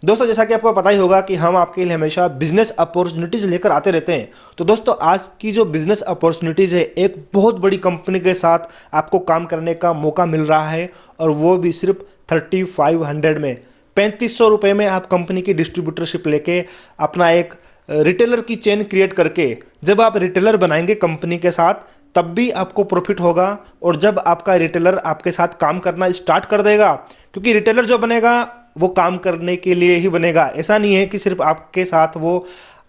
दोस्तों जैसा कि आपको पता ही होगा कि हम आपके लिए हमेशा बिजनेस अपॉर्चुनिटीज़ लेकर आते रहते हैं। तो दोस्तों आज की जो बिजनेस अपॉर्चुनिटीज़ है, एक बहुत बड़ी कंपनी के साथ आपको काम करने का मौका मिल रहा है, और वो भी सिर्फ 3500 में, 3500 रुपये में आप कंपनी की डिस्ट्रीब्यूटरशिप लेके अपना एक रिटेलर की चेन क्रिएट करके जब आप रिटेलर बनाएंगे कंपनी के साथ, तब भी आपको प्रॉफिट होगा। और जब आपका रिटेलर आपके साथ काम करना स्टार्ट कर देगा, क्योंकि रिटेलर जो बनेगा वो काम करने के लिए ही बनेगा। ऐसा नहीं है कि सिर्फ आपके साथ वो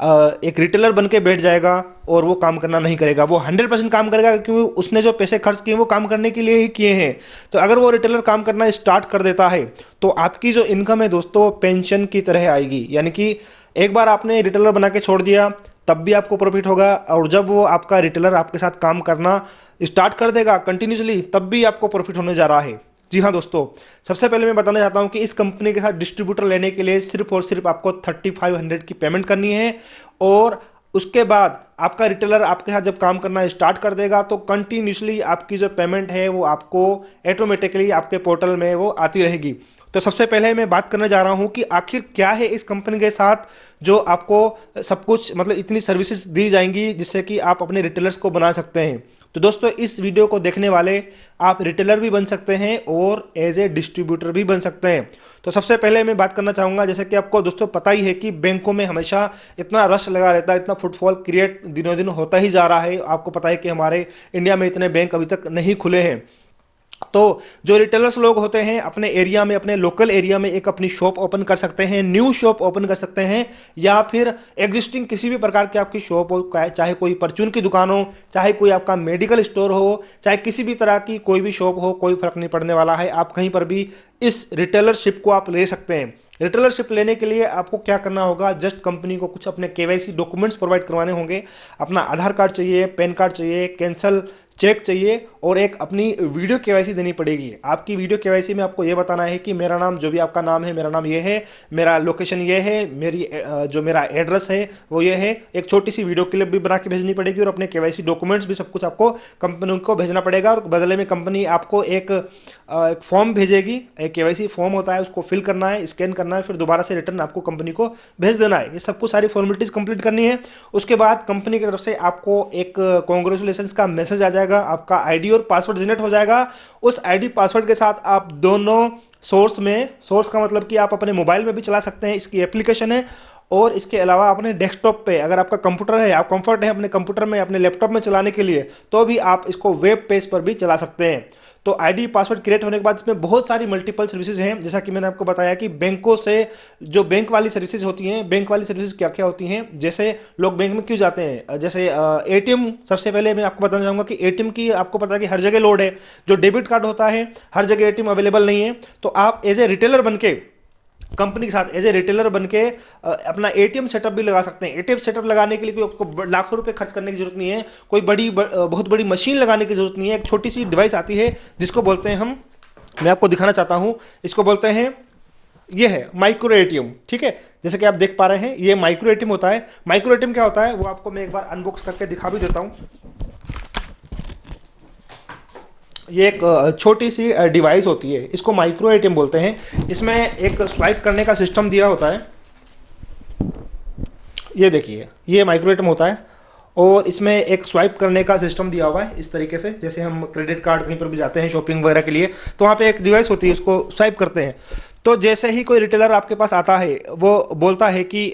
एक रिटेलर बन के बैठ जाएगा और वो काम करना नहीं करेगा। वो 100% काम करेगा, क्योंकि उसने जो पैसे खर्च किए वो काम करने के लिए ही किए हैं। तो अगर वो रिटेलर काम करना स्टार्ट कर देता है तो आपकी जो इनकम है दोस्तों पेंशन की तरह आएगी। यानी कि एक बार आपने रिटेलर बना के छोड़ दिया तब भी आपको प्रॉफिट होगा, और जब वो आपका रिटेलर आपके साथ काम करना स्टार्ट कर देगा कंटिन्यूसली, तब भी आपको प्रॉफिट होने जा रहा है। जी हाँ दोस्तों, सबसे पहले मैं बताना चाहता हूँ कि इस कंपनी के साथ डिस्ट्रीब्यूटर लेने के लिए सिर्फ और सिर्फ आपको 3500 की पेमेंट करनी है, और उसके बाद आपका रिटेलर आपके साथ जब काम करना स्टार्ट कर देगा तो कंटिन्यूसली आपकी जो पेमेंट है वो आपको ऑटोमेटिकली आपके पोर्टल में वो आती रहेगी। तो सबसे पहले मैं बात करने जा रहा हूँ कि आखिर क्या है इस कंपनी के साथ जो आपको सब कुछ मतलब इतनी सर्विसेज दी जाएंगी जिससे कि आप अपने रिटेलर्स को बना सकते हैं। तो दोस्तों इस वीडियो को देखने वाले आप रिटेलर भी बन सकते हैं और एज ए डिस्ट्रीब्यूटर भी बन सकते हैं। तो सबसे पहले मैं बात करना चाहूँगा, जैसे कि आपको दोस्तों पता ही है कि बैंकों में हमेशा इतना रश लगा रहता है, इतना फुटफॉल क्रिएट दिनों दिन होता ही जा रहा है। आपको पता है कि हमारे इंडिया में इतने बैंक अभी तक नहीं खुले हैं। तो जो रिटेलर्स लोग होते हैं अपने एरिया में, अपने लोकल एरिया में एक अपनी शॉप ओपन कर सकते हैं, न्यू शॉप ओपन कर सकते हैं, या फिर एग्जिस्टिंग किसी भी प्रकार की आपकी शॉप हो, चाहे कोई परचून की दुकान हो, चाहे कोई आपका मेडिकल स्टोर हो, चाहे किसी भी तरह की कोई भी शॉप हो, कोई फर्क नहीं पड़ने वाला है। आप कहीं पर भी इस रिटेलरशिप को आप ले सकते हैं। रिटेलरशिप लेने के लिए आपको क्या करना होगा, जस्ट कंपनी को कुछ अपने केवाईसी डॉक्यूमेंट्स प्रोवाइड करवाने होंगे। अपना आधार कार्ड चाहिए, पैन कार्ड चाहिए, कैंसल चेक चाहिए, और एक अपनी वीडियो केवाईसी देनी पड़ेगी। आपकी वीडियो केवाईसी में आपको ये बताना है कि मेरा नाम, जो भी आपका नाम है, मेरा नाम ये है, मेरा लोकेशन ये है, मेरी जो मेरा एड्रेस है वो ये है। एक छोटी सी वीडियो क्लिप भी बना के भेजनी पड़ेगी, और अपने केवाईसी डॉक्यूमेंट्स भी सब कुछ आपको कंपनी को भेजना पड़ेगा। और बदले में कंपनी आपको एक फॉर्म भेजेगी, एक केवाईसी फॉर्म होता है, उसको फिल करना है, स्कैन करना है, फिर दोबारा से रिटर्न आपको कंपनी को भेज देना है। ये सब कुछ सारी फॉर्मेलिटीज कंप्लीट करनी है। उसके बाद कंपनी की तरफ से आपको एक कॉन्ग्रेचुलेशन का मैसेज आ जाएगा, आपका आईडी और पासवर्ड जनरेट हो जाएगा। उस आईडी पासवर्ड के साथ आप दोनों सोर्स का मतलब कि आप अपने मोबाइल में भी चला सकते हैं, इसकी एप्लीकेशन है, और इसके अलावा अपने डेस्कटॉप पे, अगर आपका कंप्यूटर है, आप कंफर्ट है अपने कंप्यूटर में, अपने लैपटॉप में चलाने के लिए, तो भी आप इसको वेब पेज पर भी चला सकते हैं। तो आईडी पासवर्ड क्रिएट होने के बाद इसमें बहुत सारी मल्टीपल सर्विसेज हैं। जैसा कि मैंने आपको बताया कि बैंकों से जो बैंक वाली सर्विसेज होती हैं, बैंक वाली सर्विसेज क्या क्या होती हैं, जैसे लोग बैंक में क्यों जाते हैं, जैसे एटीएम। सबसे पहले मैं आपको बताना चाहूँगा कि एटीएम की आपको पता है कि हर जगह लोड है। जो डेबिट कार्ड होता है, हर जगह एटीएम अवेलेबल नहीं है। तो आप एज ए रिटेलर बन के कंपनी के साथ एज ए रिटेलर बन के अपना एटीएम सेटअप भी लगा सकते हैं। एटीएम सेटअप लगाने के लिए कोई आपको लाखों रुपए खर्च करने की जरूरत नहीं है, कोई बहुत बड़ी मशीन लगाने की जरूरत नहीं है। एक छोटी सी डिवाइस आती है जिसको बोलते हैं हम, मैं आपको दिखाना चाहता हूं, इसको बोलते हैं, ये है माइक्रो एटीएम। ठीक है, जैसे कि आप देख पा रहे हैं ये माइक्रो एटीएम होता है। माइक्रो एटीएम क्या होता है वो आपको मैं एक बार अनबॉक्स करके दिखा भी देता हूँ। ये एक छोटी सी डिवाइस होती है, इसको माइक्रो एटीएम बोलते हैं। इसमें एक स्वाइप करने का सिस्टम दिया होता है। ये देखिए, ये माइक्रो एटीएम होता है, और इसमें एक स्वाइप करने का सिस्टम दिया हुआ है इस तरीके से। जैसे हम क्रेडिट कार्ड कहीं पर भी जाते हैं शॉपिंग वगैरह के लिए, तो वहाँ पे एक डिवाइस होती है, उसको स्वाइप करते हैं। तो जैसे ही कोई रिटेलर आपके पास आता है, वो बोलता है कि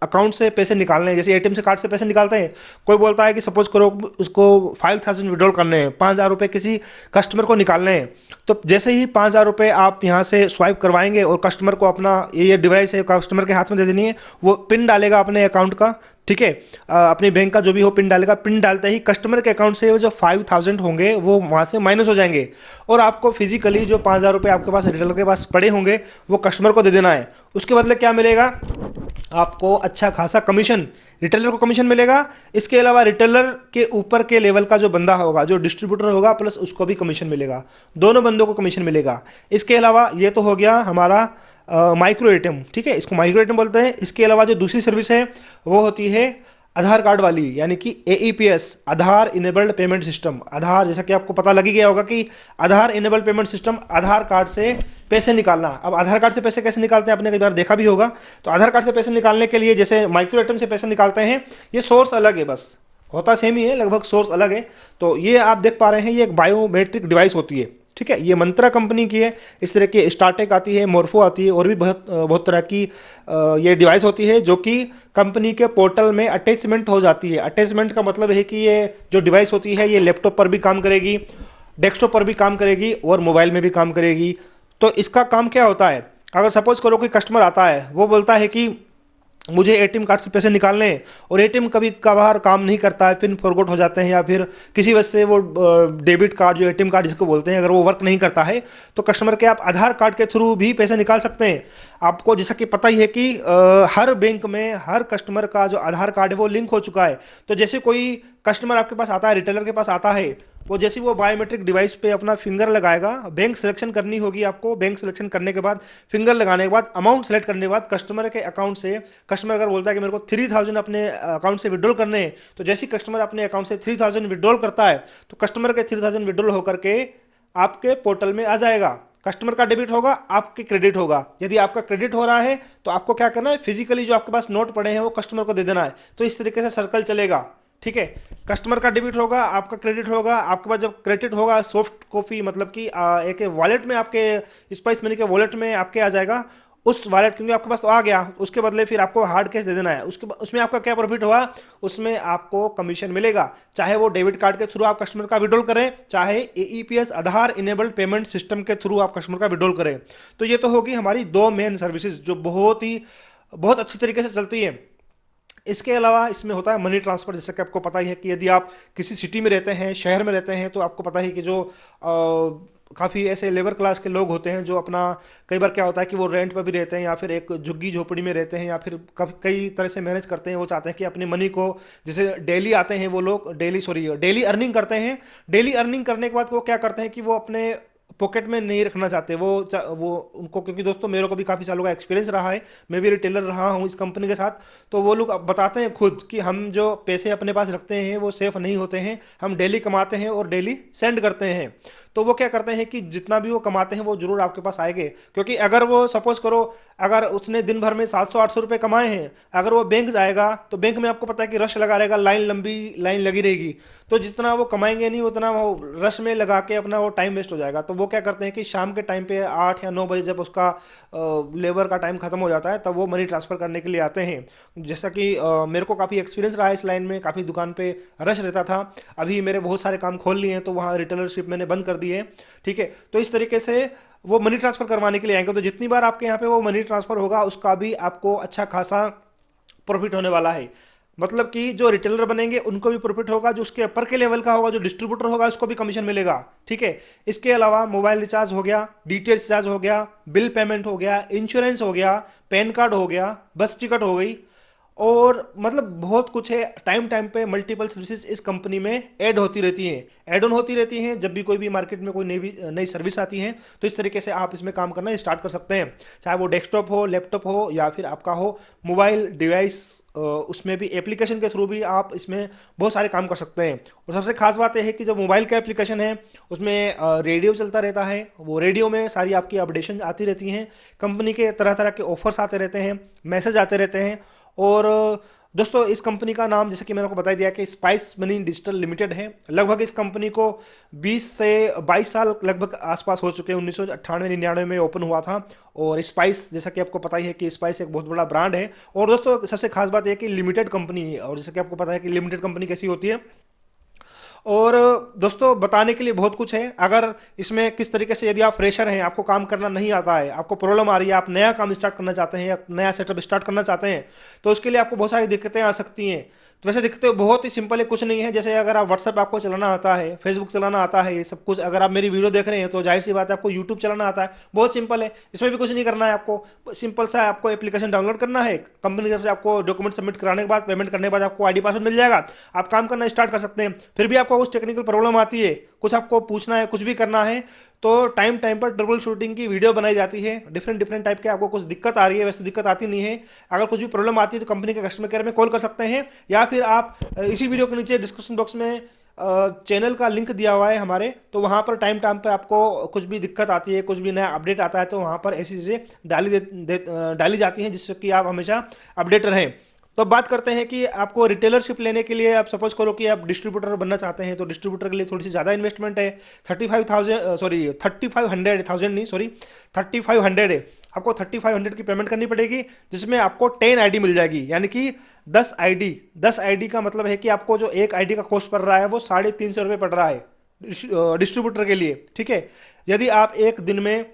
अकाउंट से पैसे निकालने हैं, जैसे एटीएम से कार्ड से पैसे निकालते हैं। कोई बोलता है कि सपोज करो उसको 5000 विड्रॉल करने हैं, 5000 रुपये किसी कस्टमर को निकालने हैं। तो जैसे ही 5000 रुपये आप यहाँ से स्वाइप करवाएंगे और कस्टमर को अपना ये डिवाइस है कस्टमर के हाथ में दे देनी है, वो पिन डालेगा अपने अकाउंट का। ठीक है, अपनी बैंक का जो भी हो पिन डालेगा। पिन डालते ही कस्टमर के अकाउंट से वो जो 5000 होंगे वो वहाँ से माइनस हो जाएंगे, और आपको फिजिकली जो 5000 रुपये आपके पास रिटेलर के पास पड़े होंगे वो कस्टमर को दे देना है। उसके बदले क्या मिलेगा, आपको अच्छा खासा कमीशन, रिटेलर को कमीशन मिलेगा। इसके अलावा रिटेलर के ऊपर के लेवल का जो बंदा होगा, जो डिस्ट्रीब्यूटर होगा, प्लस उसको भी कमीशन मिलेगा, दोनों बंदों को कमीशन मिलेगा। इसके अलावा ये तो हो गया हमारा माइक्रो एटीएम। ठीक है, इसको माइक्रो एटीएम बोलते हैं। इसके अलावा जो दूसरी सर्विस है वो होती है आधार कार्ड वाली, यानी कि AEPS, आधार इनेबल्ड पेमेंट सिस्टम। आधार, जैसा कि आपको पता लग ही गया होगा कि आधार इनेबल्ड पेमेंट सिस्टम, आधार कार्ड से पैसे निकालना। अब आधार कार्ड से पैसे कैसे निकालते हैं आपने कई बार देखा भी होगा। तो आधार कार्ड से पैसे निकालने के लिए जैसे माइक्रो एटीएम से पैसे निकालते हैं, ये सोर्स अलग है, बस होता सेम ही है, लगभग सोर्स अलग है। तो ये आप देख पा रहे हैं, ये एक बायोमेट्रिक डिवाइस होती है, ठीक है। ये मंत्रा कंपनी की है। इस तरह की स्टार्टेक आती है, मोर्फो आती है, और भी बहुत बहुत तरह की ये डिवाइस होती है जो कि कंपनी के पोर्टल में अटैचमेंट हो जाती है। अटैचमेंट का मतलब है कि ये जो डिवाइस होती है ये लैपटॉप पर भी काम करेगी, डेस्कटॉप पर भी काम करेगी और मोबाइल में भी काम करेगी। तो इसका काम क्या होता है, अगर सपोज करो कोई कस्टमर आता है, वो बोलता है कि मुझे एटीएम कार्ड से पैसे निकालने हैं, और एटीएम कभी कभार काम नहीं करता है, पिन फॉरगॉट हो जाते हैं, या फिर किसी वजह से वो डेबिट कार्ड, जो एटीएम कार्ड जिसको बोलते हैं, अगर वो वर्क नहीं करता है, तो कस्टमर के आप आधार कार्ड के थ्रू भी पैसे निकाल सकते हैं। आपको जैसा कि पता ही है कि हर बैंक में हर कस्टमर का जो आधार कार्ड है वो लिंक हो चुका है। तो जैसे कोई कस्टमर आपके पास आता है, रिटेलर के पास आता है, वो जैसे वो बायोमेट्रिक डिवाइस पे अपना फिंगर लगाएगा, बैंक सिलेक्शन करनी होगी आपको। बैंक सिलेक्शन करने के बाद, फिंगर लगाने के बाद, अमाउंट सेलेक्ट करने के बाद, कस्टमर के अकाउंट से, कस्टमर अगर बोलता है कि मेरे को 3000 अपने अकाउंट से विड्रॉल करने हैं, तो जैसे ही कस्टमर अपने अकाउंट से 3000 विड्रॉल करता है, तो कस्टमर के 3000 विड्रॉल होकर के आपके पोर्टल में आ जाएगा। कस्टमर का डेबिट होगा, आपके क्रेडिट होगा। यदि आपका क्रेडिट हो रहा है तो आपको क्या करना है, फिजिकली जो आपके पास नोट पड़े हैं वो कस्टमर को दे देना है। तो इस तरीके से सर्कल चलेगा, ठीक है। कस्टमर का डेबिट होगा, आपका क्रेडिट होगा। आपके पास जब क्रेडिट होगा, सॉफ्ट कॉपी मतलब कि एक वॉलेट में, आपके स्पाइस मनी के वॉलेट में आपके आ जाएगा। उस वॉलेट, क्योंकि आपके पास तो आ गया, उसके बदले फिर आपको हार्ड कैश दे देना है। उसमें आपका क्या प्रॉफिट हुआ, उसमें आपको कमीशन मिलेगा। चाहे वो डेबिट कार्ड के थ्रू आप कस्टमर का विड्रॉल करें, चाहे AEPS, आधार इनेबल्ड पेमेंट सिस्टम के थ्रू आप कस्टमर का विड्रॉल करें। तो ये तो होगी हमारी दो मेन सर्विसेज जो बहुत अच्छी तरीके से चलती है। इसके अलावा इसमें होता है मनी ट्रांसफ़र। जैसे कि आपको पता ही है कि यदि आप किसी सिटी में रहते हैं, शहर में रहते हैं, तो आपको पता ही कि जो काफ़ी ऐसे लेबर क्लास के लोग होते हैं जो अपना, कई बार क्या होता है कि वो रेंट पर भी रहते हैं, या फिर एक झुग्गी झोपड़ी में रहते हैं, या फिर कई तरह से मैनेज करते हैं। वो चाहते हैं कि अपनी मनी को, जैसे डेली आते हैं वो लोग, डेली अर्निंग करते हैं। डेली अर्निंग करने के बाद वो क्या करते हैं कि वो अपने पॉकेट में नहीं रखना चाहते वो उनको, क्योंकि दोस्तों मेरे को भी काफ़ी सालों का एक्सपीरियंस रहा है, मैं भी रिटेलर रहा हूँ इस कंपनी के साथ। तो वो लोग बताते हैं खुद कि हम जो पैसे अपने पास रखते हैं वो सेफ नहीं होते हैं, हम डेली कमाते हैं और डेली सेंड करते हैं। तो वो क्या करते हैं कि जितना भी वो कमाते हैं वो जरूर आपके पास आएंगे। क्योंकि अगर वो सपोज करो, अगर उसने दिन भर में 700-800 रुपये कमाए हैं, अगर वो बैंक जाएगा तो बैंक में आपको पता है कि रश लगा रहेगा, लंबी लाइन लगी रहेगी। तो जितना वो कमाएंगे नहीं, उतना वो रश में लगा के अपना वो टाइम वेस्ट हो जाएगा। तो वो क्या करते हैं कि शाम के टाइम पे 8 या 9 बजे जब उसका लेबर का टाइम खत्म हो जाता है, तब वो मनी ट्रांसफ़र करने के लिए आते हैं। जैसा कि मेरे को काफ़ी एक्सपीरियंस रहा है इस लाइन में, काफ़ी दुकान पे रश रहता था। अभी मेरे बहुत सारे काम खोल लिए हैं, तो वहाँ रिटेलरशिप मैंने बंद कर दी है, ठीक है। तो इस तरीके से वो मनी ट्रांसफ़र करवाने के लिए आएंगे। तो जितनी बार आपके यहाँ पे वो मनी ट्रांसफ़र होगा, उसका भी आपको अच्छा खासा प्रॉफिट होने वाला है। मतलब कि जो रिटेलर बनेंगे उनको भी प्रॉफिट होगा, जो उसके अपर के लेवल का होगा, जो डिस्ट्रीब्यूटर होगा, उसको भी कमीशन मिलेगा, ठीक है। इसके अलावा मोबाइल रिचार्ज हो गया, डीटीएच रिचार्ज हो गया, बिल पेमेंट हो गया, इंश्योरेंस हो गया, पैन कार्ड हो गया, बस टिकट हो गई, और मतलब बहुत कुछ है। टाइम टाइम पे मल्टीपल सर्विसेज इस कंपनी में ऐड होती रहती हैं, ऐड ऑन होती रहती हैं। जब भी कोई भी मार्केट में कोई नई सर्विस आती है, तो इस तरीके से आप इसमें काम करना स्टार्ट कर सकते हैं। चाहे वो डेस्कटॉप हो, लैपटॉप हो, या फिर आपका हो मोबाइल डिवाइस, उसमें भी एप्लीकेशन के थ्रू भी आप इसमें बहुत सारे काम कर सकते हैं। और सबसे खास बात यह है कि जब मोबाइल का एप्लीकेशन है, उसमें रेडियो चलता रहता है। वो रेडियो में सारी आपकी अपडेशन आती रहती हैं, कंपनी के तरह तरह के ऑफर्स आते रहते हैं, मैसेज आते रहते हैं। और दोस्तों इस कंपनी का नाम, जैसे कि मैंने आपको बता दिया कि स्पाइस मनी डिजिटल लिमिटेड है। लगभग इस कंपनी को 20 से 22 साल लगभग आसपास हो चुके हैं। 1998-99 में ओपन हुआ था। और स्पाइस, जैसा कि आपको पता ही है कि स्पाइस एक बहुत बड़ा ब्रांड है। और दोस्तों सबसे खास बात यह कि लिमिटेड कंपनी है। और जैसे कि आपको पता है कि लिमिटेड कंपनी कैसी होती है। और दोस्तों बताने के लिए बहुत कुछ है। अगर इसमें किस तरीके से, यदि आप फ्रेशर हैं, आपको काम करना नहीं आता है, आपको प्रॉब्लम आ रही है, आप नया काम स्टार्ट करना चाहते हैं या नया सेटअप स्टार्ट करना चाहते हैं, तो उसके लिए आपको बहुत सारी दिक्कतें आ सकती हैं। तो वैसे दिक्कतें बहुत ही सिंपल है, कुछ नहीं है। जैसे अगर आप व्हाट्सएप आपको चलाना आता है, फेसबुक चलाना आता है, ये सब कुछ, अगर आप मेरी वीडियो देख रहे हैं तो जाहिर सी बात है आपको यूट्यूब चलाना आता है। बहुत सिंपल है, इसमें भी कुछ नहीं करना है आपको। सिंपल सा आपको एप्लीकेशन डाउनलोड करना है, कंपनी की तरफ से आपको डॉक्यूमेंट सबमिट कराने के बाद, पेमेंट करने के बाद आपको आईडी पासवर्ड मिल जाएगा, आप काम करना स्टार्ट कर सकते हैं। फिर भी आपको कुछ टेक्निकल प्रॉब्लम आती है, कुछ आपको पूछना है, कुछ भी करना है, तो टाइम टाइम पर ट्रबल शूटिंग की वीडियो बनाई जाती है। डिफरेंट डिफरेंट टाइप के आपको कुछ दिक्कत आ रही है, वैसे तो दिक्कत आती नहीं है। अगर कुछ भी प्रॉब्लम आती है तो कंपनी के कस्टमर केयर में कॉल कर सकते हैं, या फिर आप इसी वीडियो के नीचे डिस्क्रिप्शन बॉक्स में चैनल का लिंक दिया हुआ है हमारे, तो वहाँ पर टाइम टाइम पर आपको कुछ भी दिक्कत आती है, कुछ भी नया अपडेट आता है, तो वहाँ पर ऐसी चीज़ें डाली जाती हैं जिससे कि आप हमेशा अपडेट रहें। तो अब बात करते हैं कि आपको रिटेलरशिप लेने के लिए, आप सपोज करो कि आप डिस्ट्रीब्यूटर बनना चाहते हैं, तो डिस्ट्रीब्यूटर के लिए थोड़ी सी ज़्यादा इन्वेस्टमेंट है। 3500 है, आपको 3500 की पेमेंट करनी पड़ेगी, जिसमें आपको 10 आईडी मिल जाएगी, यानी कि 10 आईडी का मतलब है कि आपको जो एक आईडी का कॉस्ट पड़ रहा है वो 350 रुपये पड़ रहा है डिस्ट्रीब्यूटर के लिए, ठीक है। यदि आप एक दिन में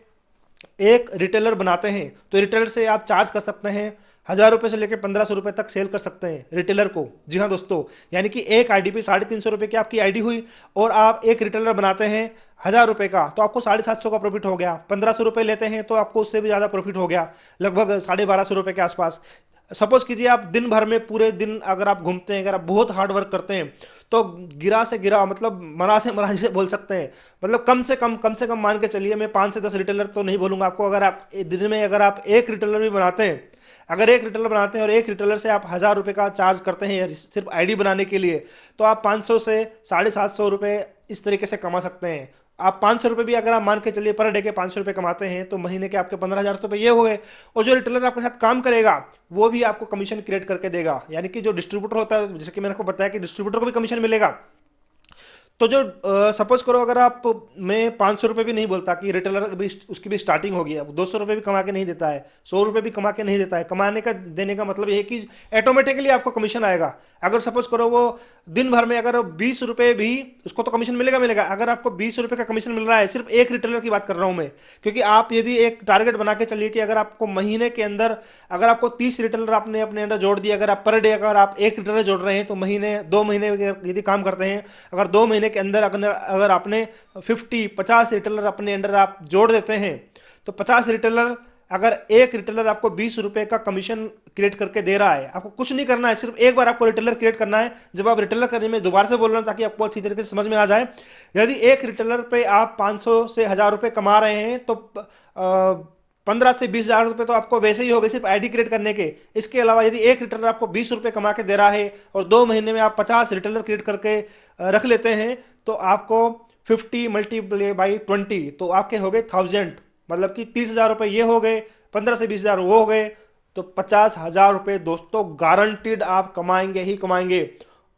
एक रिटेलर बनाते हैं तो रिटेलर से आप चार्ज कर सकते हैं 1000 रुपये से लेकर 1500 रुपये तक सेल कर सकते हैं रिटेलर को। जी हाँ दोस्तों, यानी कि एक आईडी पे 350 रुपये की आपकी आईडी हुई, और आप एक रिटेलर बनाते हैं 1000 रुपये का, तो आपको 750 का प्रॉफिट हो गया। 1500 रुपये लेते हैं तो आपको उससे भी ज़्यादा प्रॉफिट हो गया, लगभग 1250 रुपये के आसपास। सपोज कीजिए आप दिन भर में, पूरे दिन अगर आप घूमते हैं, अगर आप बहुत हार्ड वर्क करते हैं, तो गिरा से गिरा, मतलब मरा से मरा जिसे बोल सकते हैं, मतलब कम से कम मान के चलिए, मैं 5 से 10 रिटेलर तो नहीं बोलूंगा आपको, अगर आप दिन में अगर आप एक रिटेलर भी बनाते हैं, अगर एक रिटेलर बनाते हैं और एक रिटेलर से आप 1000 रुपये का चार्ज करते हैं सिर्फ आईडी बनाने के लिए, तो आप 500 से 750 रुपये इस तरीके से कमा सकते हैं। आप 500 रुपये भी अगर आप मान के चलिए पर डे के 500 रुपये कमाते हैं, तो महीने के आपके 15,000 रुपये ये हो गए। और जो रिटेलर आपके साथ काम करेगा वो भी आपको कमीशन क्रिएट करके देगा, यानी कि जो डिस्ट्रीब्यूटर होता है, जैसे कि मैंने आपको बताया कि डिस्ट्रीब्यूटर को भी कमीशन मिलेगा। तो जो सपोज करो, अगर आप, मैं 500 रुपये भी नहीं बोलता कि रिटेलर भी उसकी भी स्टार्टिंग होगी, अब 200 रुपये भी कमा के नहीं देता है, 100 रुपये भी कमा के नहीं देता है। कमाने का, देने का मतलब ये है कि ऑटोमेटिकली आपको कमीशन आएगा। अगर सपोज करो वो दिन भर में अगर 20 रुपये भी, उसको तो कमीशन मिलेगा। अगर आपको 20 रुपये का कमीशन मिल रहा है, सिर्फ एक रिटेलर की बात कर रहा हूँ मैं, क्योंकि आप यदि एक टारगेट बना के चलिए कि अगर आपको महीने के अंदर, अगर आपको 30 रिटेलर आपने अपने अंदर जोड़ दिए, अगर आप पर डे अगर आप एक रिटेलर जोड़ रहे हैं, तो महीने 2 महीने यदि काम करते हैं, अगर 2 महीने के अंदर अगर आपने 50 रिटेलर अपने अंडर आप जोड़ देते हैं, तो 50 रिटेलर, अगर एक रिटेलर आपको 20 रुपए का कमीशन क्रिएट करके दे रहा है, आपको कुछ नहीं करना है, सिर्फ एक बार आपको रिटेलर क्रिएट करना है। जब आप रिटेलर करने में, दोबारा से बोल रहा हूं ताकि आपको अच्छी तरीके से समझ में आ जाए, यदि एक रिटेलर पे आप 500 से 1000 रुपए कमा रहे हैं, तो 15 से 20,000 रुपए तो आपको वैसे ही हो गए सिर्फ आईडी क्रिएट करने के। इसके अलावा यदि एक रिटेलर आपको 20 रुपए कमा के दे रहा है और 2 महीने में आप 50 रिटेलर क्रिएट करके रख लेते हैं, तो आपको 50 मल्टीप्लाई बाई 20, तो आपके हो गए 1000, मतलब कि 30,000 रुपये ये हो गए, 15 से 20,000 वो हो गए, तो 50,000 रुपये दोस्तों गारंटीड आप कमाएंगे ही कमाएंगे।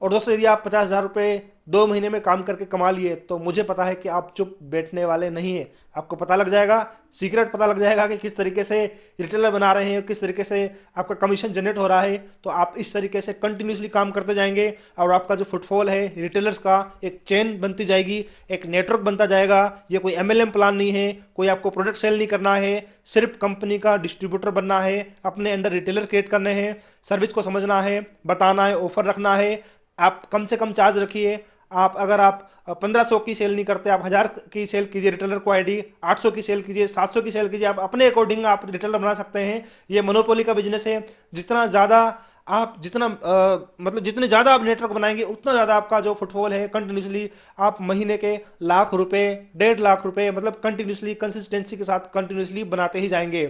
और दोस्तों, यदि आप 50,000 रुपये 2 महीने में काम करके कमा लिए, तो मुझे पता है कि आप चुप बैठने वाले नहीं हैं। आपको पता लग जाएगा, सीक्रेट पता लग जाएगा कि किस तरीके से रिटेलर बना रहे हैं, किस तरीके से आपका कमीशन जनरेट हो रहा है। तो आप इस तरीके से कंटिन्यूसली काम करते जाएंगे, और आपका जो फुटफॉल है रिटेलर्स का, एक चेन बनती जाएगी, एक नेटवर्क बनता जाएगा। ये कोई MLM प्लान नहीं है, कोई आपको प्रोडक्ट सेल नहीं करना है, सिर्फ कंपनी का डिस्ट्रीब्यूटर बनना है, अपने अंडर रिटेलर क्रिएट करने हैं, सर्विस को समझना है, बताना है, ऑफर रखना है। आप कम से कम चार्ज रखिए। अगर आप 1500 की सेल नहीं करते, आप 1000 की सेल कीजिए रिटेलर को आईडी, 800 की सेल कीजिए, 700 की सेल कीजिए, आप अपने अकॉर्डिंग आप रिटेलर बना सकते हैं। ये मोनोपोली का बिजनेस है। जितना ज़्यादा आप मतलब जितने ज़्यादा आप नेटवर्क बनाएंगे, उतना ज़्यादा आपका जो फुटफॉल है, कंटिन्यूसली आप महीने के लाख रुपए, 1.5 लाख रुपए, मतलब कंटिन्यूसली कंसिस्टेंसी के साथ कंटिन्यूसली बनाते ही जाएंगे।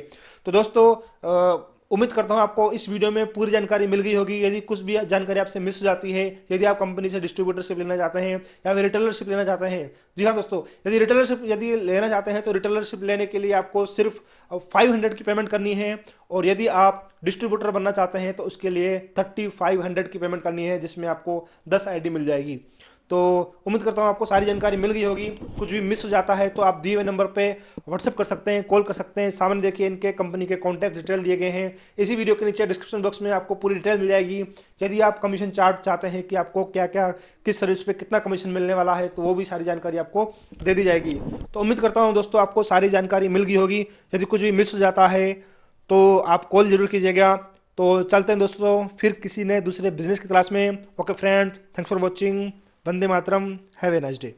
तो दोस्तों, उम्मीद करता हूँ आपको इस वीडियो में पूरी जानकारी मिल गई होगी। यदि कुछ भी जानकारी आपसे मिस हो जाती है, यदि आप कंपनी से डिस्ट्रीब्यूटरशिप लेना चाहते हैं या फिर रिटेलरशिप लेना चाहते हैं, जी हाँ दोस्तों, यदि रिटेलरशिप लेना चाहते हैं, तो रिटेलरशिप लेने के लिए आपको सिर्फ 500 की पेमेंट करनी है। और यदि आप डिस्ट्रीब्यूटर बनना चाहते हैं, तो उसके लिए 3500 की पेमेंट करनी है, जिसमें आपको 10 आईडी मिल जाएगी। तो उम्मीद करता हूँ आपको सारी जानकारी मिल गई होगी। कुछ भी मिस हो जाता है तो आप दिए हुए नंबर पे व्हाट्सएप कर सकते हैं, कॉल कर सकते हैं। सामने देखिए इनके कंपनी के कॉन्टैक्ट डिटेल दिए गए हैं। इसी वीडियो के नीचे डिस्क्रिप्शन बॉक्स में आपको पूरी डिटेल मिल जाएगी। यदि आप कमीशन चार्ट चाहते हैं कि आपको क्या क्या, किस सर्विस पे कितना कमीशन मिलने वाला है, तो वो भी सारी जानकारी आपको दे दी जाएगी। तो उम्मीद करता हूँ दोस्तों आपको सारी जानकारी मिल गई होगी। यदि कुछ भी मिस हो जाता है तो आप कॉल जरूर कीजिएगा। तो चलते हैं दोस्तों फिर किसी नए दूसरे बिजनेस की तलाश में। Okay friends, thanks for watching. Vande Mataram. Have a nice day.